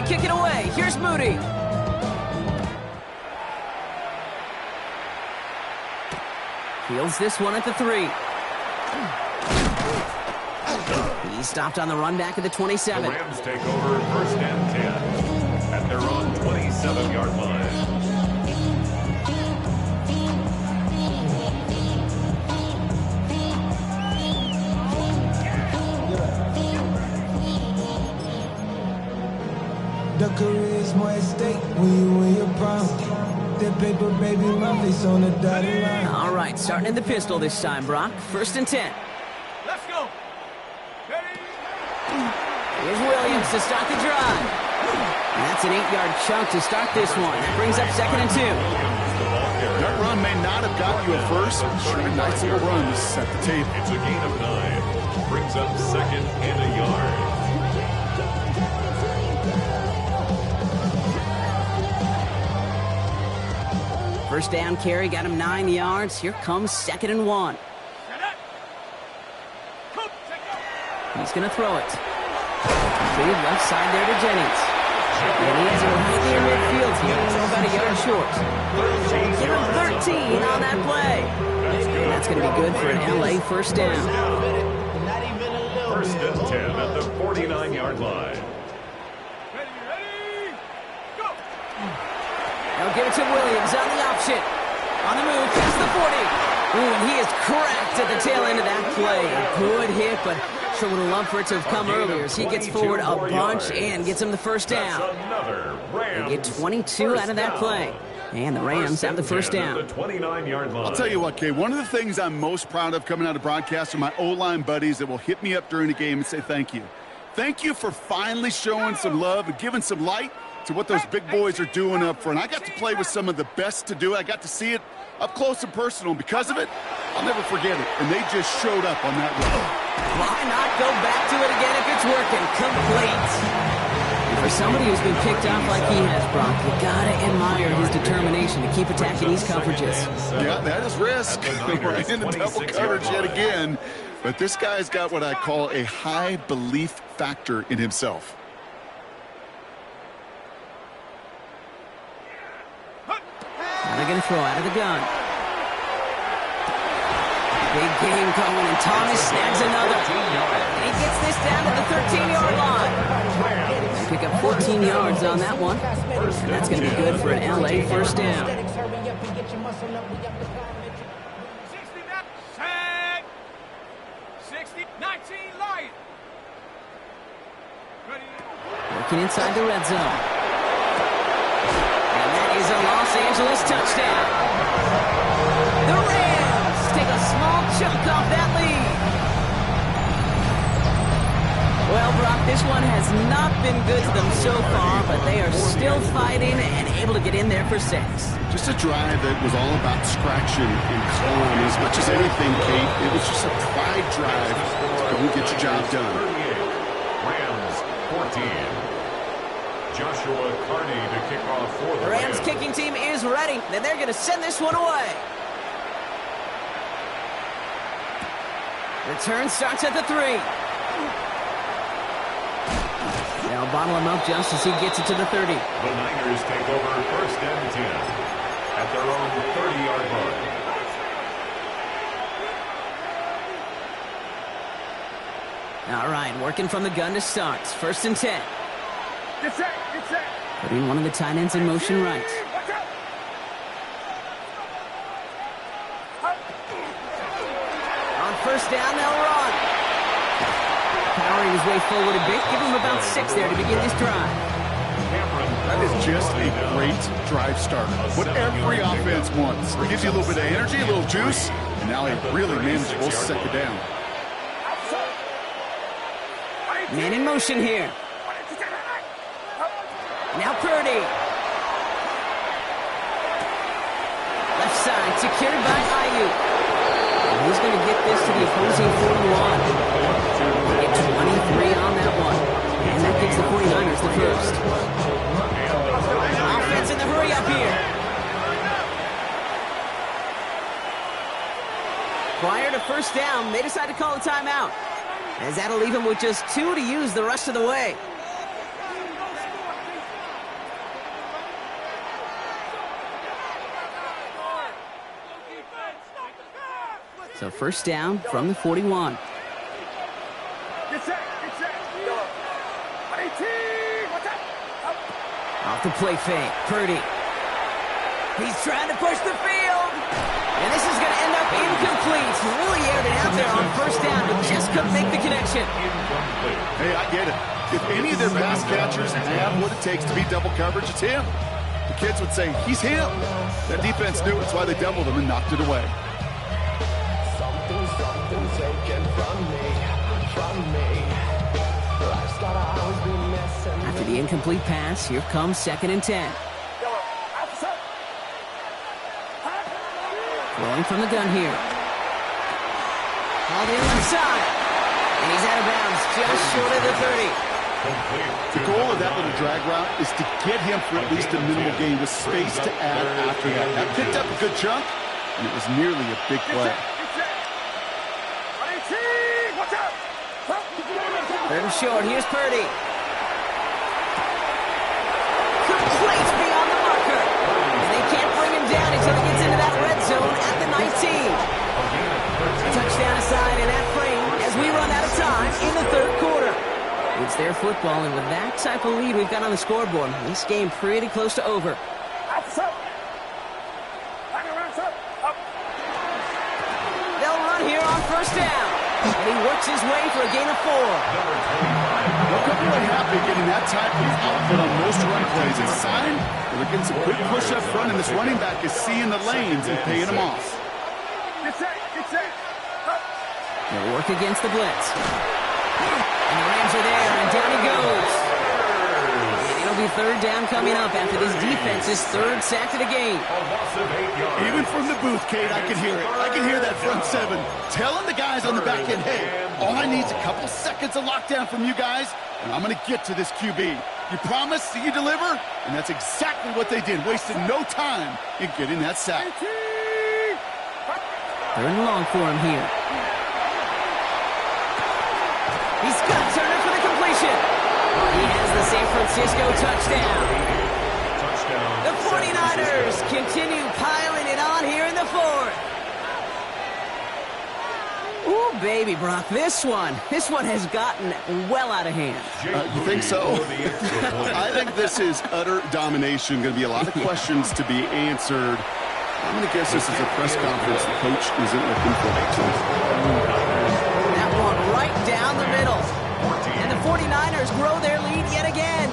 S1: Kick it away. Here's Moody. Fields this one at the 3. He's stopped on the run back at the 27.
S2: The Rams take over first and 10 at their own 27-yard line.
S5: The career's more at stake when you win your prime. That paper, baby, my face on the dotted line.
S1: All right, starting in the pistol this time, Brock. First and 10.
S3: Let's go. Ready?
S1: Here's Williams to start the drive. And that's an 8-yard chunk to start this one. That brings up second and 2.
S4: That run may not have got you a first, but sure a nice little run to set the table.
S2: It's a gain of 9. Brings up second and a yard.
S1: First down carry got him 9 yards. Here comes second and 1. He's going to throw it. Cleared left side there to Jennings. And he has it right near midfield here. Throw about a yard short. Give him 13 on that play. And that's going to be good for an LA first down.
S2: First and 10 at the 49-yard line.
S1: They'll give it to Williams on the option. On the move, past the 40. Ooh, and he is cracked at the tail end of that play. A good hit, but sure would have loved for it to have come earlier as he gets forward a bunch and gets him the first down. They get 22 out of that play. And the Rams have the first down.
S2: At the 29-yard line.
S4: I'll tell you what, Kay, one of the things I'm most proud of coming out of broadcast are my O-line buddies that will hit me up during the game and say thank you. Thank you for finally showing some love and giving some light to what those big boys are doing up front. I got to play with some of the best to do it. I got to see it up close and personal. And because of it, I'll never forget it. And they just showed up on that run.
S1: Why not go back to it again if it's working? Complete. And for somebody who's been picked off like he has, Brock, you gotta admire his determination to keep attacking these coverages.
S4: Yeah, that is risk. We're in the double coverage yet again. But this guy's got what I call a high belief factor in himself.
S1: Now they're going to throw out of the gun. Big game going, and Thomas snags another. And he gets this down to the 13-yard line. They pick up 14 yards on that one. And that's going to be good for an LA first down. Working inside the red zone. And that is a Los Angeles touchdown. The Rams take a small chunk off that lead. Well, Brock, this one has not been good to them so far, but they are still fighting and able to get in there for 6.
S4: Just a drive that was all about scratching and clawing. As much as anything, Kate, it was just a pride drive to go and get your job done.
S2: Rams 14. Joshua Carney to kick off for
S1: The Rams kicking team is ready, and they're going to send this one away. Return starts at the 3. They'll bottle him up just as he gets it to the 30.
S2: The Niners take over first and 10 at their own 30-yard line.
S1: All right, working from the gun to start. First and 10.
S3: Get set, get set.
S1: Putting one of the tight ends in motion right.
S3: Watch out.
S1: On first down, they'll run. Powering his way forward a bit. Give him about 6 there to begin this drive.
S4: That is just a great drive starter. What every offense wants. It gives you a little bit of energy, a little juice, and now a really manageable second down.
S1: Man in motion here. Now Purdy. Left side, secured by Ayuk. And he's going to get this to the opposing 41. They get 23 on that one. And that gives the 49ers the first. Offense in the hurry up here. Prior to first down, they decide to call a timeout, as that'll leave him with just 2 to use the rest of the way. So first down from the 41.
S3: Get set, get set. 18, watch out.
S1: Off the play fake, Purdy. He's trying to push the field. And this is going to end up incomplete. Really aired it out there on first down, but just couldn't make the connection.
S4: Hey, I get it. If any of their pass catchers have what it takes to beat double coverage, it's him. The kids would say, he's him. That defense knew it's why they doubled him and knocked it away.
S1: After the incomplete pass, here comes second and 10. Rolling from the gun here. All the left side. And he's out of bounds, just short of the 30.
S4: The goal of that little drag route is to get him for at least a minimal gain with space to add after that. That picked up a good chunk, and it was nearly a big play.
S1: Third and short, here's Purdy. Complete beyond the marker. And they can't bring him down until he gets into that red zone at the 19. Touchdown aside in that frame as we run out of time in the third quarter. It's their football, and with that type of lead we've got on the scoreboard, this game pretty close to over. They'll run here on first down. And he works his way for a gain of 4.
S4: They'll come away happy getting that type of output on most run plays. It's a sign that they're getting some quick push up front, and this running back is seeing the lanes and paying them off.
S3: Get set, get set.
S1: They'll work against the blitz. And the Rams are there, and down he goes. And it'll be third down coming up after this defense's third sack of the game.
S4: Even from the booth, Kate, I can hear it. I can hear that front seven telling the guys on the back end, hey, all I need is a couple seconds of lockdown from you guys, and I'm going to get to this QB. You promise that you deliver? And that's exactly what they did, wasting no time in getting that sack.
S1: Third and long for him here. He's got Turner for the completion. He has the San Francisco touchdown. The 49ers continue piling it on here in the fourth. Ooh, baby, Brock, this one has gotten well out of hand.
S4: You think so? I think this is utter domination. Going to be a lot of questions to be answered. I'm going to guess this is a press conference the coach isn't looking forward to.
S1: That one right down the middle. And the 49ers grow their lead yet again.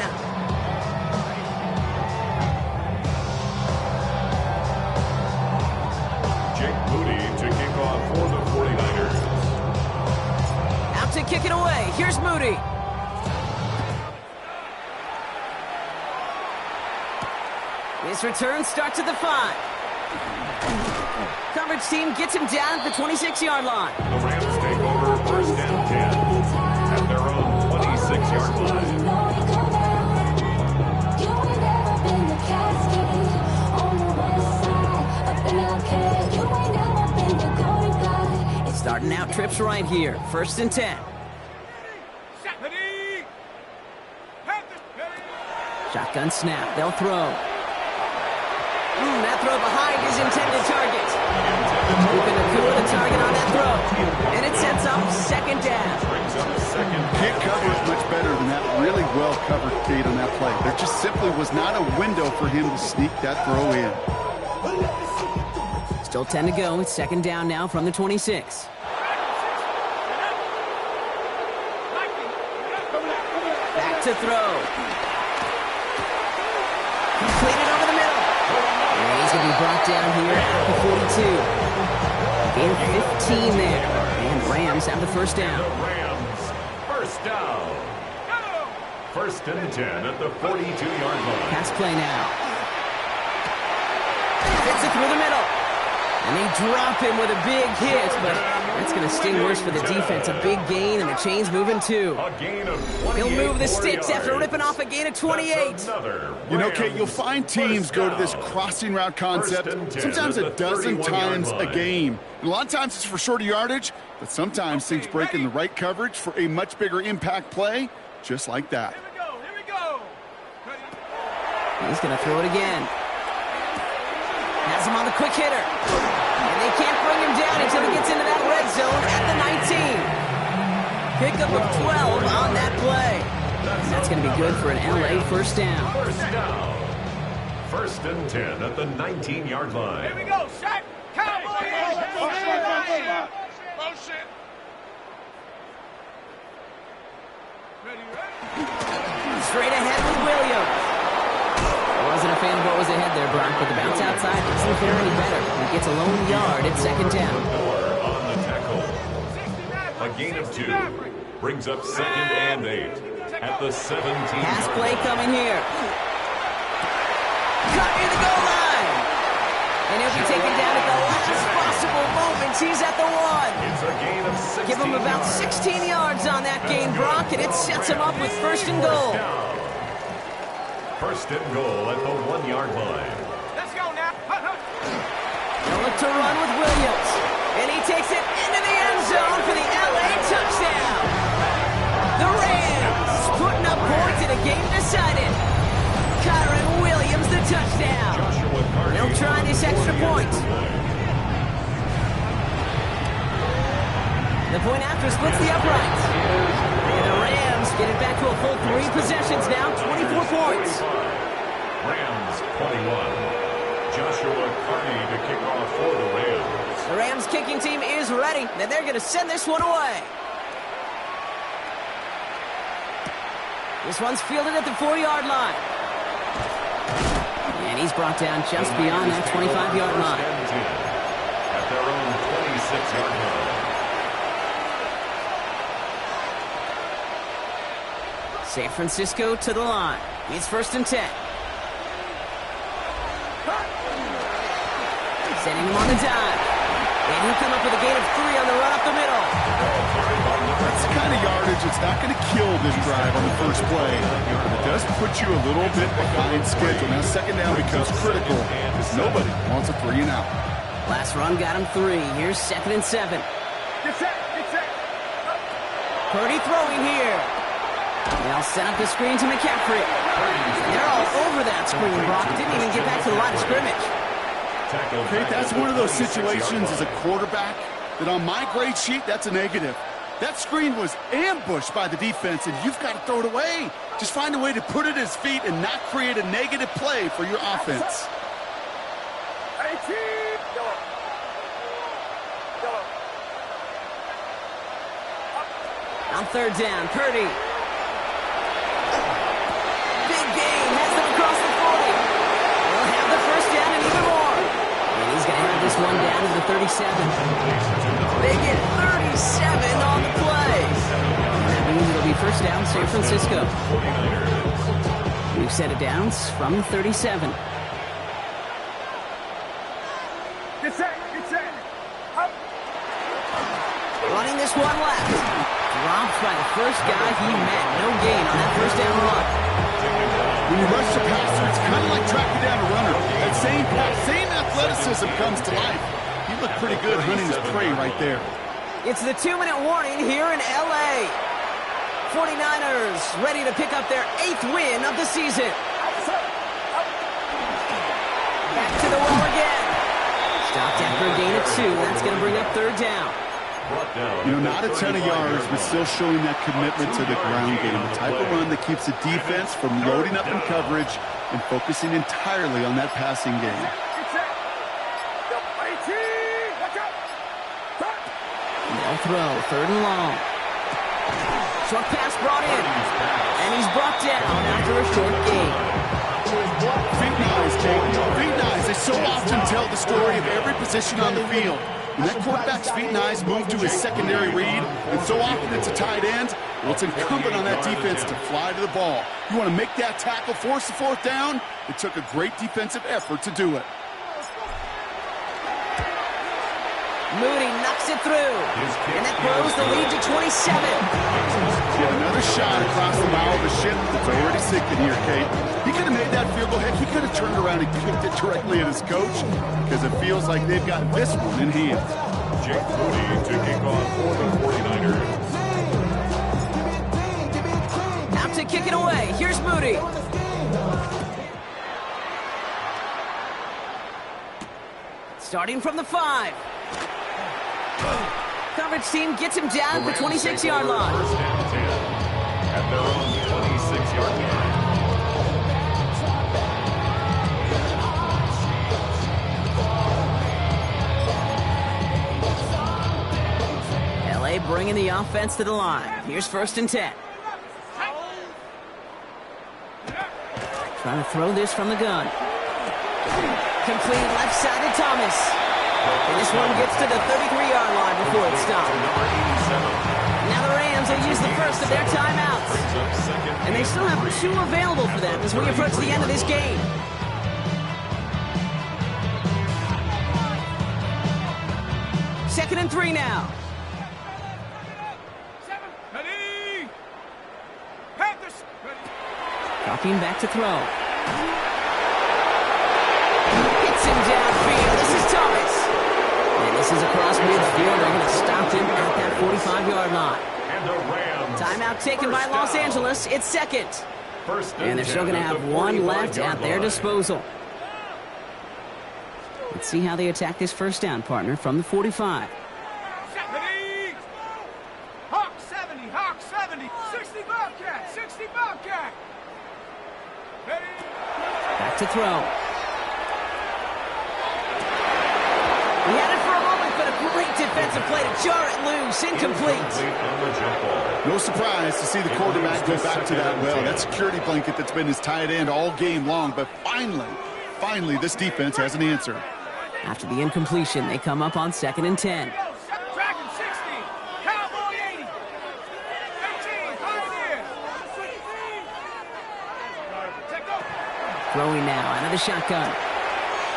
S2: Jake Moody to kick off for the 49ers.
S1: Out to kick it away. Here's Moody. This return starts at the 5. Coverage team gets him down at the 26-yard line.
S2: The Rams take over first down 10 at their own 26-yard line.
S1: Starting out trips right here. First and 10. Shotgun snap. They'll throw. That throw behind his intended target. Keeping the coup of the target on that throw. And it sets up second down.
S4: Can't cover it much better than that. Really well covered, Kate, on that play. There just simply was not a window for him to sneak that throw in.
S1: Still 10 to go. It's second down now from the 26. Back to throw. Completed over the middle. And he's going to be brought down here at the 42. Gain of 15 there. And Rams have the first down.
S2: The Rams, first down. First and 10 at the 42-yard line.
S1: Pass play now. Fits it through the middle. And they drop him with a big hit, but that's going to sting worse for the defense. A big gain, and the chain's moving too.
S2: A gain of 28
S1: He'll move the
S2: more
S1: sticks
S2: yards.
S1: after ripping off a gain of 28.
S4: You know, Kate, you'll find teams go to this crossing route concept sometimes a dozen times a game. And a lot of times it's for shorter yardage, but sometimes things break in the right coverage for a much bigger impact play, just like that.
S3: Here we go.
S1: He's going to throw it again. Has him on the quick hitter. And they can't bring him down until he gets into that red zone at the 19. Pickup of 12 on that play. That's going to be good for an LA first down.
S2: First down. First and 10 at the 19-yard line.
S3: Here we go. Shot. Cowboys. Motion. Ready.
S1: Straight ahead with Williams. Wasn't a fan of what was ahead there, Brock, but the bounce outside doesn't fare any better. He gets a lone yard at second down.
S2: On the tackle. A gain of 2. Brings up second and 8 at the 17.
S1: Pass play coming here. Cut near the goal line. And he'll be taken down at the last possible moment. He's at the 1.
S2: It's a gain of 16
S1: Give him about 16 yards on that gain, Brock, and it sets him up with first and goal.
S2: First and goal at the 1-yard line.
S3: Let's go now.
S1: They'll look to run with Williams. And he takes it into the end zone for the LA touchdown. The Rams putting up points in a game decided. Kyron Williams the touchdown. They'll try this extra point. The point after splits the uprights. And the Rams get it back to a full 3 possessions now, 24 points.
S2: Rams 21. Joshua Carney to kick off for the Rams.
S1: The Rams kicking team is ready, and they're going to send this one away. This one's fielded at the 4-yard line. And he's brought down just beyond that 25-yard line.
S2: At their own 26-yard line.
S1: San Francisco to the line. It's 1st and 10. Sending him on the dime. And he'll come up with a gain of 3 on the run up the middle.
S4: That's the kind of yardage that's not going to kill this drive on the first play. It does put you a little bit behind schedule. Now 2nd down becomes critical because nobody wants a 3 and out.
S1: Last run got him 3. Here's 2nd and 7.
S3: Get set, get set.
S1: Purdy throwing here. They'll set up the screen to McCaffrey. They're all over that screen, Brock. Didn't even get back to the line of scrimmage.
S4: Okay, that's one of those situations as a quarterback that on my grade sheet, that's a negative. That screen was ambushed by the defense, and you've got to throw it away. Just find a way to put it at his feet and not create a negative play for your offense.
S3: 18.
S1: On 3rd down, Purdy. Big gain, has them across the 40. They'll have the 1st down and even more. And he's going to have this one down to the 37. They get 37 on the play. And that means it'll be 1st down, San Francisco. We've set it down from the 37.
S3: Get set, get set. Up.
S1: Running this one left. Dropped by the first guy he met. No gain on that 1st down run.
S4: When you rush the passer, it's kind of like tracking down a runner. That same pass, same athleticism comes to life. He looked pretty good hunting his prey right there.
S1: It's the 2-minute warning here in L.A. 49ers ready to pick up their 8th win of the season. Back to the well again. Stopped after a gain of 2. That's going to bring up 3rd down.
S4: You know, not a ton of yards, but still showing that commitment to the ground game. The type of run that keeps the defense from loading up in coverage and focusing entirely on that passing game.
S1: They'll throw, 3rd and long. Short pass brought in. And he's brought down after a short gain.
S4: Feet nice, Jake. Feet nice. They so often tell the story of every position on the field. When that quarterback's feet and eyes move to his secondary read, and so often it's a tight end, well, it's incumbent on that defense to fly to the ball. You want to make that tackle, force the 4th down? It took a great defensive effort to do it.
S1: Moody knocks it through. And that grows the lead to 27.
S4: Get another shot across the bow of a ship that's already sinking here, Kate. He could have made that field goal. Heck, he could have turned around and kicked it directly at his coach because it feels like they've got this one in hand.
S2: Jake Moody to kick off for the 49ers.
S1: Out to kick it away. Here's Moody. Starting from the 5. Coverage team gets him down at the 26-yard line.
S2: 1st and 10. At their own 26-yard line.
S1: LA bringing the offense to the line. Here's 1st and 10. Trying to throw this from the gun. Complete left side to Thomas. And this one gets to the 33-yard line before it's stopped. Now the Rams will use the first of their timeouts. And they still have 2 available for them as we approach the end of this game. Second and 3 now.
S3: Ready. Panthers. Ready.
S1: Dropping back to throw. Hits him downfield. This is Thomas. And this is across midfield. They're going to stop him at that 45-yard line.
S2: And the Rams.
S1: Timeout taken by Los Angeles. It's second. And they're still going to have 1 left at their disposal. Let's see how they attack this 1st down, partner, from the 45.
S3: Ready. Hawk 70. Hawk 70. 60 Bobcat. 60 Bobcat. Ready.
S1: Back to throw. He had it for a moment, but a great defensive play to jar it loose. Incomplete.
S2: On the jump ball.
S4: No surprise to see the quarterback go back to that well. That security blanket that's been his tight end all game long. But finally, this defense has an answer.
S1: After the incompletion, they come up on 2nd and 10.
S3: Dragon 60. Cowboy 80. 18. Pioneer.
S1: Throwing now out of the shotgun.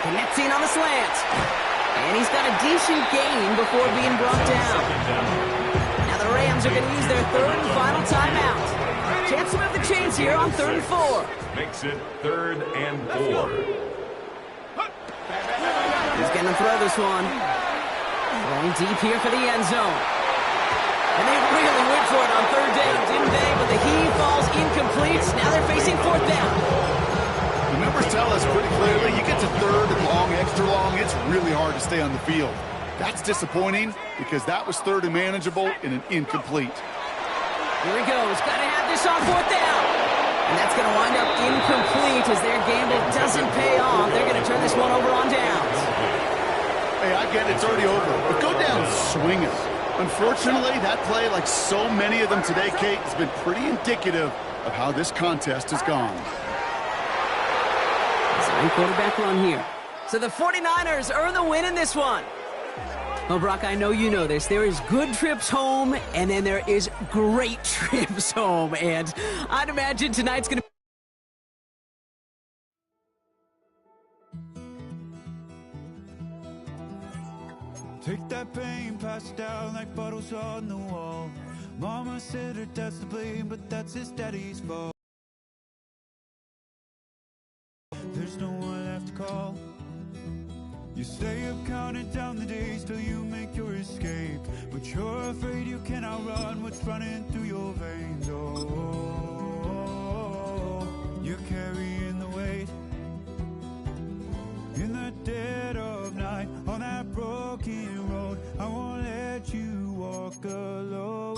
S1: Connecting on the slant. And he's got a decent gain before being brought down. Now the Rams are going to use their 3rd and final timeout. Chance to move the chains here on 3rd and 4.
S2: Makes it 3rd and 4.
S1: He's going to throw this one. Throwing deep here for the end zone. And they really went for it on 3rd down, didn't they? But the heave falls incomplete. Now they're facing 4th down.
S4: The numbers tell us pretty clearly, you get to 3rd and long, extra long, it's really hard to stay on the field. That's disappointing because that was 3rd and manageable in an incomplete.
S1: Here he goes. Got to have this on 4th down. And that's going to wind up incomplete as their gamble doesn't pay off. They're going to turn this one over on downs.
S4: Hey, I get it, it's already over, but go down swinging. Unfortunately, that play, like so many of them today, Kate, has been pretty indicative of how this contest has gone.
S1: Design quarterback run here. So the 49ers earn the win in this one. Well, Brock, I know you know this. There is good trips home, and then there is great trips home. And I'd imagine tonight's going to
S6: take that pain, pass it down like bottles on the wall. Mama said her dad's to blame, but that's his daddy's fault. There's no one left to call. You stay up counting down the days till you make your escape, but you're afraid you cannot run what's running through your veins. Oh, you're carrying the weight in the dead of night on that broken road. I won't let you walk alone.